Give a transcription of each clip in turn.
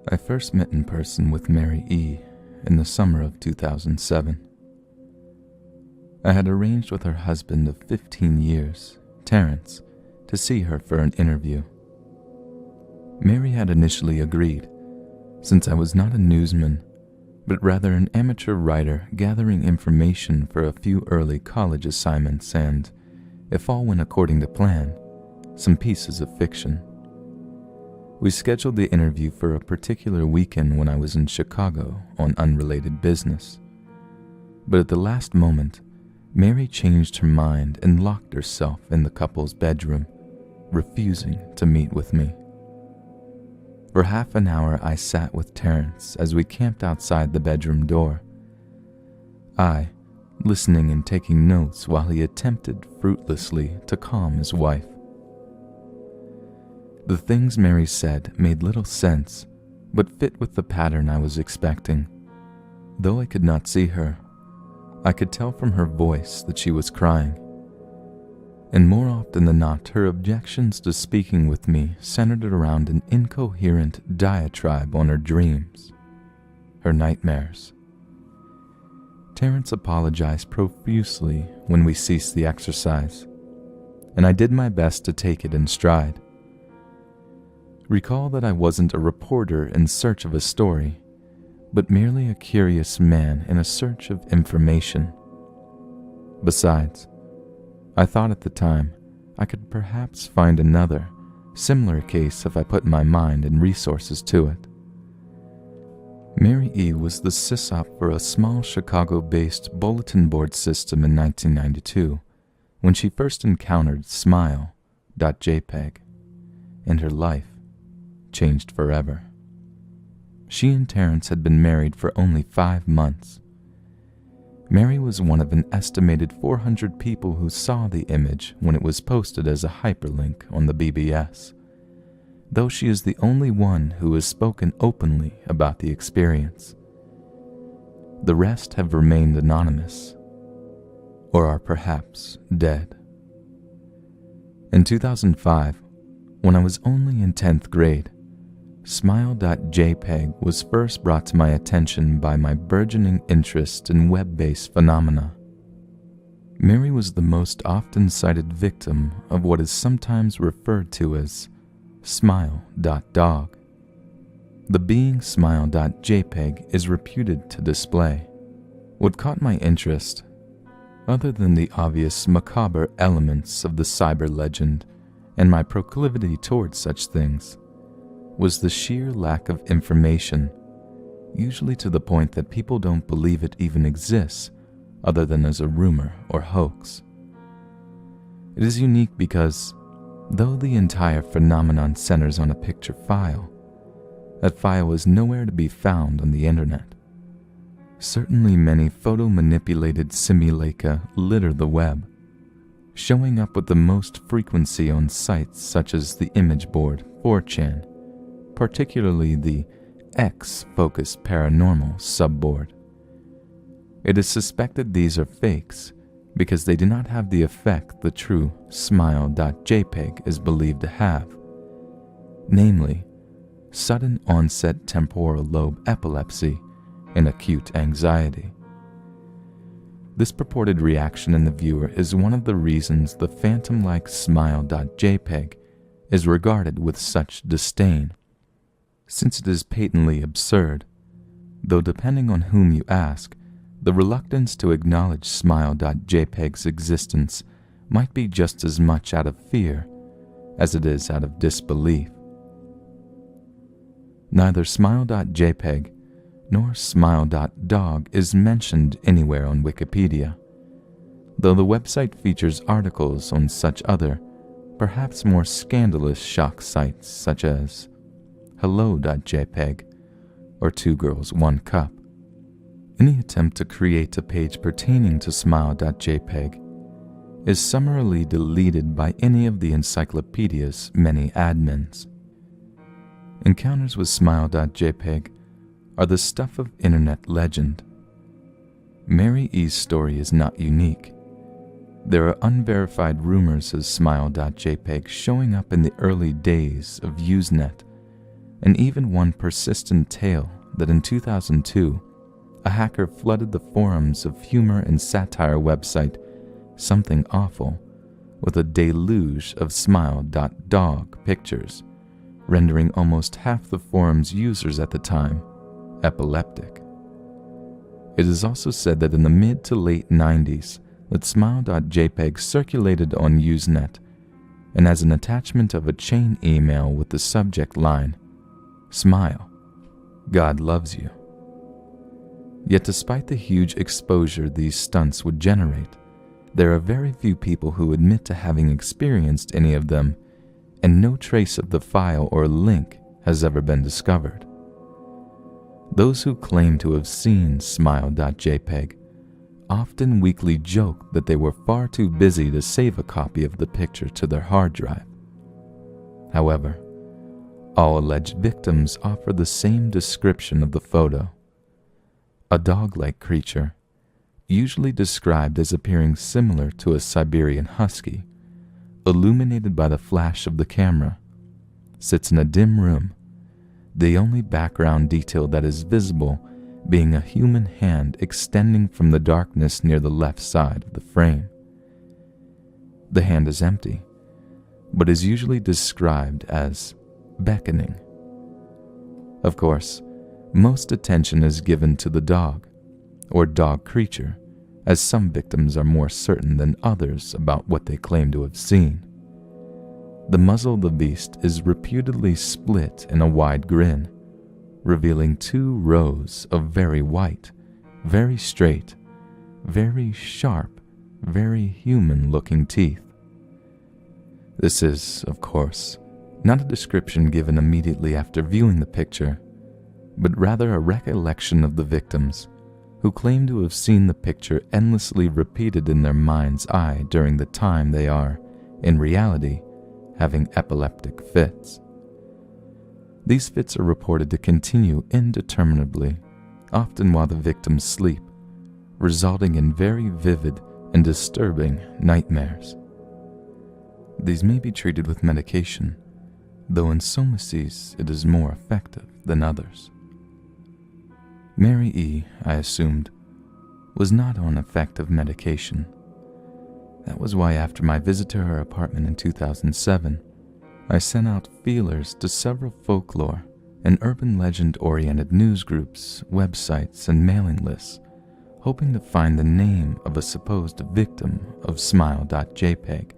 I first met in person with Mary E. in the summer of 2007. I had arranged with her husband of 15 years, Terrence, to see her for an interview. Mary had initially agreed, since I was not a newsman, but rather an amateur writer gathering information for a few early college assignments and, if all went according to plan, some pieces of fiction. We scheduled the interview for a particular weekend when I was in Chicago on unrelated business. But at the last moment, Mary changed her mind and locked herself in the couple's bedroom, refusing to meet with me. For half an hour I sat with Terrence as we camped outside the bedroom door. I, listening and taking notes while he attempted fruitlessly to calm his wife. The things Mary said made little sense, but fit with the pattern I was expecting. Though I could not see her, I could tell from her voice that she was crying. And more often than not, her objections to speaking with me centered around an incoherent diatribe on her dreams, her nightmares. Terrence apologized profusely when we ceased the exercise, and I did my best to take it in stride. Recall that I wasn't a reporter in search of a story, but merely a curious man in a search of information. Besides, I thought at the time I could perhaps find another, similar case if I put my mind and resources to it. Mary E. was the sysop for a small Chicago-based bulletin board system in 1992 when she first encountered Smile.jpg, and her life changed forever. She and Terrence had been married for only 5 months. Mary was one of an estimated 400 people who saw the image when it was posted as a hyperlink on the BBS, though she is the only one who has spoken openly about the experience. The rest have remained anonymous, or are perhaps dead. In 2005, when I was only in 10th grade, Smile.jpg was first brought to my attention by my burgeoning interest in web-based phenomena. Mary was the most often cited victim of what is sometimes referred to as Smile.dog. The being Smile.jpg is reputed to display. What caught my interest, other than the obvious macabre elements of the cyber legend and my proclivity towards such things, was the sheer lack of information, usually to the point that people don't believe it even exists other than as a rumor or hoax. It is unique because, though the entire phenomenon centers on a picture file, that file is nowhere to be found on the internet. Certainly many photo-manipulated simulacra litter the web, showing up with the most frequency on sites such as the image board 4chan, particularly the X-focused paranormal subboard. It is suspected these are fakes because they do not have the effect the true Smile.jpg is believed to have, namely, sudden onset temporal lobe epilepsy and acute anxiety. This purported reaction in the viewer is one of the reasons the phantom-like Smile.jpg is regarded with such disdain, since it is patently absurd, though depending on whom you ask, the reluctance to acknowledge Smile.jpg's existence might be just as much out of fear as it is out of disbelief. Neither Smile.jpg nor Smile.dog is mentioned anywhere on Wikipedia, though the website features articles on such other, perhaps more scandalous shock sites such as Hello.jpg or 2 Girls 1 Cup. Any attempt to create a page pertaining to Smile.jpg is summarily deleted by any of the encyclopedia's many admins. Encounters with Smile.jpg are the stuff of internet legend. Mary E.'s story is not unique. There are unverified rumors of Smile.jpg showing up in the early days of Usenet, and even one persistent tale that in 2002, a hacker flooded the forums of humor and satire website Something Awful with a deluge of smile.dog pictures, rendering almost half the forum's users at the time epileptic. It is also said that in the mid to late 90s, that smile.jpg circulated on Usenet, and as an attachment of a chain email with the subject line, "Smile, God loves you." Yet despite the huge exposure these stunts would generate, there are very few people who admit to having experienced any of them, and no trace of the file or link has ever been discovered. Those who claim to have seen smile.jpg often weakly joke that they were far too busy to save a copy of the picture to their hard drive. However, all alleged victims offer the same description of the photo: a dog-like creature, usually described as appearing similar to a Siberian husky, illuminated by the flash of the camera, sits in a dim room, the only background detail that is visible being a human hand extending from the darkness near the left side of the frame. The hand is empty, but is usually described as beckoning. Of course, most attention is given to the dog, or dog creature, as some victims are more certain than others about what they claim to have seen. The muzzle of the beast is reputedly split in a wide grin, revealing 2 rows of very white, very straight, very sharp, very human-looking teeth. This is, of course, not a description given immediately after viewing the picture, but rather a recollection of the victims, who claim to have seen the picture endlessly repeated in their mind's eye during the time they are, in reality, having epileptic fits. These fits are reported to continue indeterminably, often while the victims sleep, resulting in very vivid and disturbing nightmares. These may be treated with medication, though in some cases it is more effective than others. Mary E., I assumed, was not on effective medication. That was why after my visit to her apartment in 2007, I sent out feelers to several folklore and urban legend-oriented news groups, websites, and mailing lists, hoping to find the name of a supposed victim of smile.jpg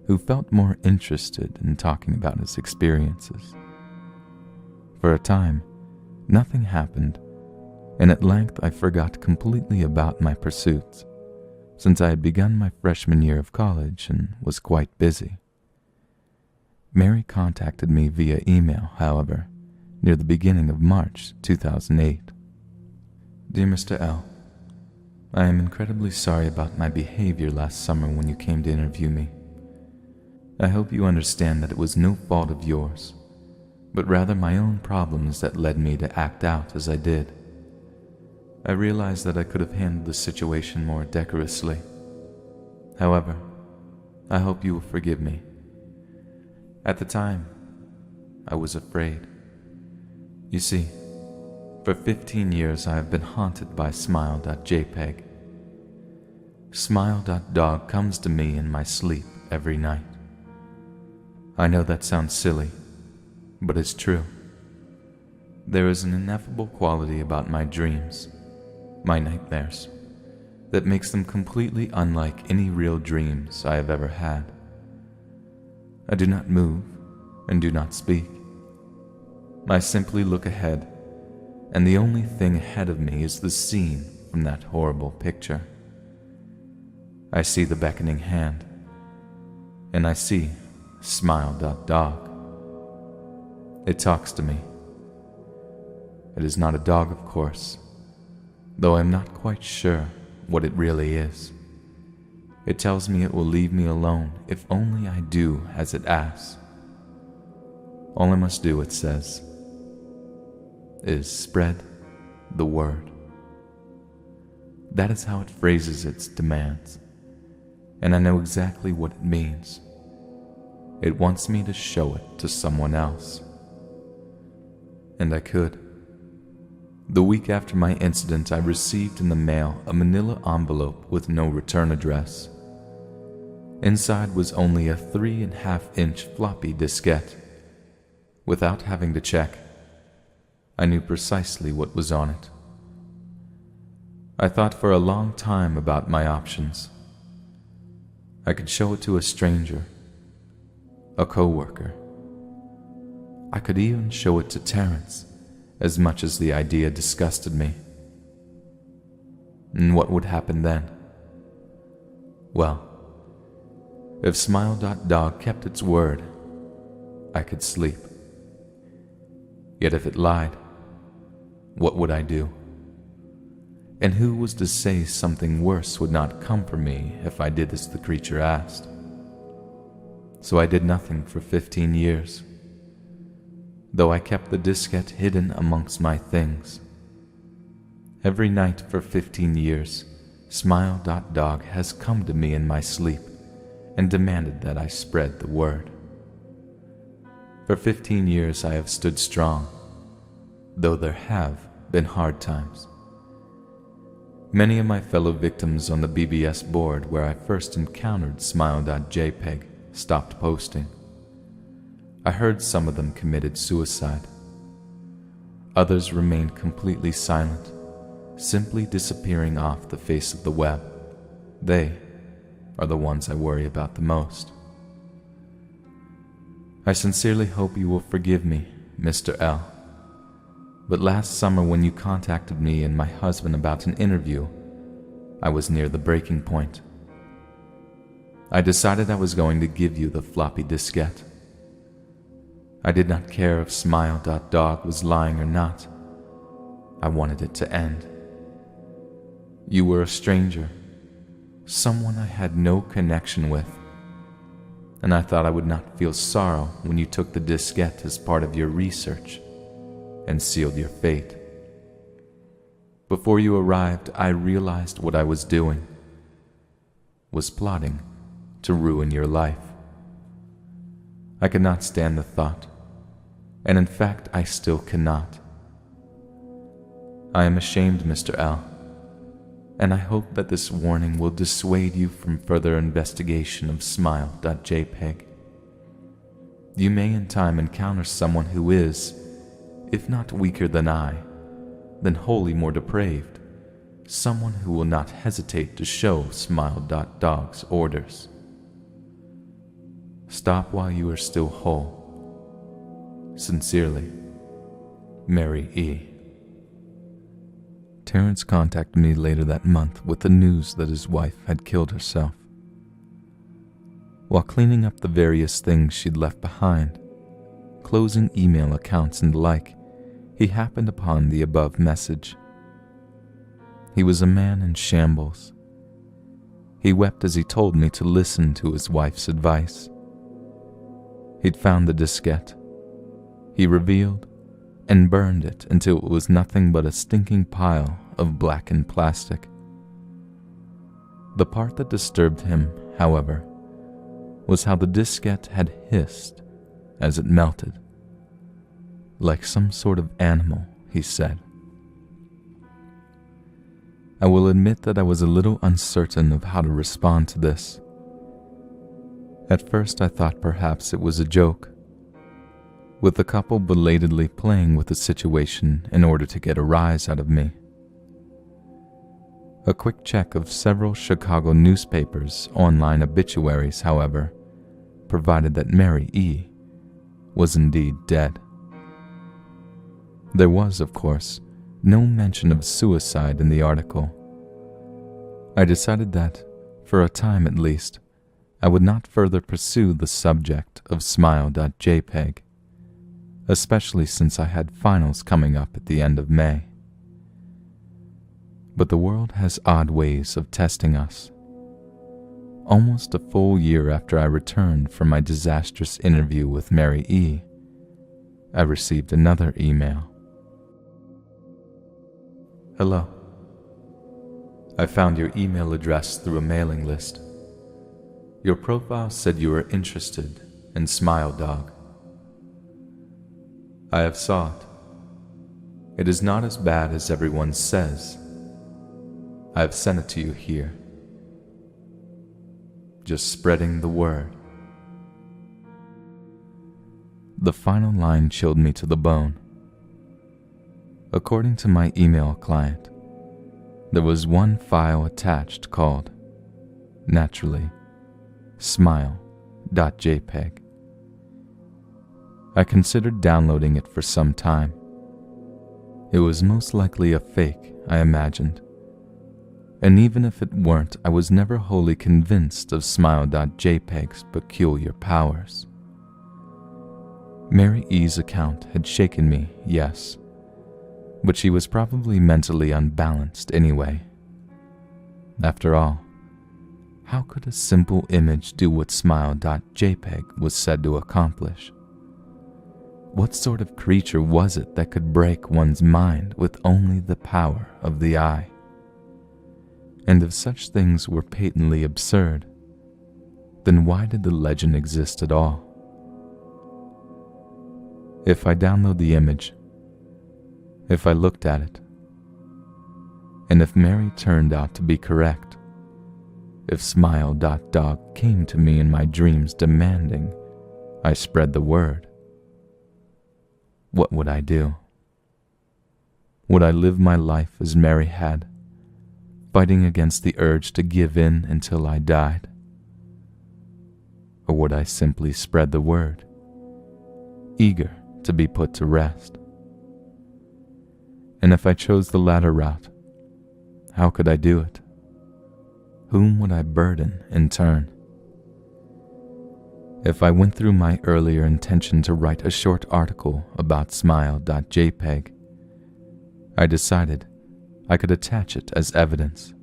who felt more interested in talking about his experiences. For a time, nothing happened, and at length I forgot completely about my pursuits, since I had begun my freshman year of college and was quite busy. Mary contacted me via email, however, near the beginning of March 2008. Dear Mr. L., I am incredibly sorry about my behavior last summer when you came to interview me. I hope you understand that it was no fault of yours, but rather my own problems that led me to act out as I did. I realized that I could have handled the situation more decorously. However, I hope you will forgive me. At the time, I was afraid. You see, for 15 years I have been haunted by smile.jpg. Smile.dog comes to me in my sleep every night. I know that sounds silly, but it's true. There is an ineffable quality about my dreams, my nightmares, that makes them completely unlike any real dreams I have ever had. I do not move and do not speak. I simply look ahead, and the only thing ahead of me is the scene from that horrible picture. I see the beckoning hand, and I see smile.dog. It talks to me. It is not a dog, of course, though I am not quite sure what it really is. It tells me it will leave me alone if only I do as it asks. All I must do, it says, is spread the word. That is how it phrases its demands, and I know exactly what it means. It wants me to show it to someone else. And I could. The week after my incident, I received in the mail a manila envelope with no return address. Inside was only a 3.5-inch floppy diskette. Without having to check, I knew precisely what was on it. I thought for a long time about my options. I could show it to a stranger, a co-worker. I could even show it to Terrence, as much as the idea disgusted me. And what would happen then? Well, if Smile.Dog kept its word, I could sleep. Yet if it lied, what would I do? And who was to say something worse would not come for me if I did as the creature asked? So I did nothing for 15 years, though I kept the diskette hidden amongst my things. Every night for 15 years, Smile.Dog has come to me in my sleep and demanded that I spread the word. For 15 years I have stood strong, though there have been hard times. Many of my fellow victims on the BBS board where I first encountered Smile.jpg stopped posting. I heard some of them committed suicide. Others remained completely silent, simply disappearing off the face of the web. They are the ones I worry about the most. I sincerely hope you will forgive me, Mr. L. But last summer when you contacted me and my husband about an interview, I was near the breaking point. I decided I was going to give you the floppy diskette. I did not care if Smile.Dog was lying or not. I wanted it to end. You were a stranger, someone I had no connection with, and I thought I would not feel sorrow when you took the diskette as part of your research and sealed your fate. Before you arrived, I realized what I was doing was plotting to ruin your life. I could not stand the thought, and in fact, I still cannot. I am ashamed, Mr. L, and I hope that this warning will dissuade you from further investigation of Smile.jpg. You may in time encounter someone who is, if not weaker than I, then wholly more depraved, someone who will not hesitate to show Smile.Dog's orders. Stop while you are still whole. Sincerely, Mary E. Terrence contacted me later that month with the news that his wife had killed herself. While cleaning up the various things she'd left behind, closing email accounts and the like, he happened upon the above message. He was a man in shambles. He wept as he told me to listen to his wife's advice. He'd found the diskette. He revealed and burned it until it was nothing but a stinking pile of blackened plastic. The part that disturbed him, however, was how the diskette had hissed as it melted, like some sort of animal, he said. I will admit that I was a little uncertain of how to respond to this. At first I thought perhaps it was a joke, with the couple belatedly playing with the situation in order to get a rise out of me. A quick check of several Chicago newspapers' online obituaries, however, provided that Mary E. was indeed dead. There was, of course, no mention of suicide in the article. I decided that, for a time at least, I would not further pursue the subject of Smile.jpg, especially since I had finals coming up at the end of May. But the world has odd ways of testing us. Almost a full year after I returned from my disastrous interview with Mary E., I received another email. Hello. I found your email address through a mailing list. Your profile said you were interested in Smile Dog. I have sought It is not as bad as everyone says. I have sent it to you here. Just spreading the word. The final line chilled me to the bone. According to my email client, there was one file attached called, naturally, smile.jpg. I considered downloading it for some time. It was most likely a fake, I imagined. And even if it weren't, I was never wholly convinced of smile.jpg's peculiar powers. Mary E's account had shaken me, yes, but she was probably mentally unbalanced anyway. After all, how could a simple image do what smile.jpg was said to accomplish? What sort of creature was it that could break one's mind with only the power of the eye? And if such things were patently absurd, then why did the legend exist at all? If I download the image, if I looked at it, and if Mary turned out to be correct, if smile.dog came to me in my dreams demanding I spread the word, what would I do? Would I live my life as Mary had, fighting against the urge to give in until I died? Or would I simply spread the word, eager to be put to rest? And if I chose the latter route, how could I do it? Whom would I burden in turn? If I went through my earlier intention to write a short article about smile.jpg, I decided I could attach it as evidence.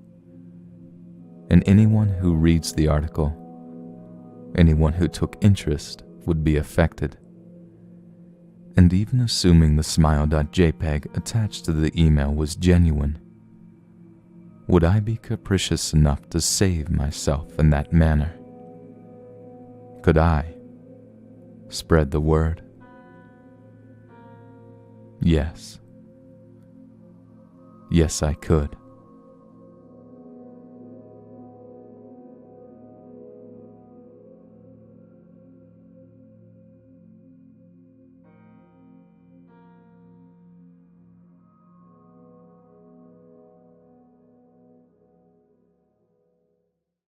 And anyone who reads the article, anyone who took interest, would be affected. And even assuming the smile.jpg attached to the email was genuine, would I be capricious enough to save myself in that manner? Could I spread the word? Yes. Yes, I could.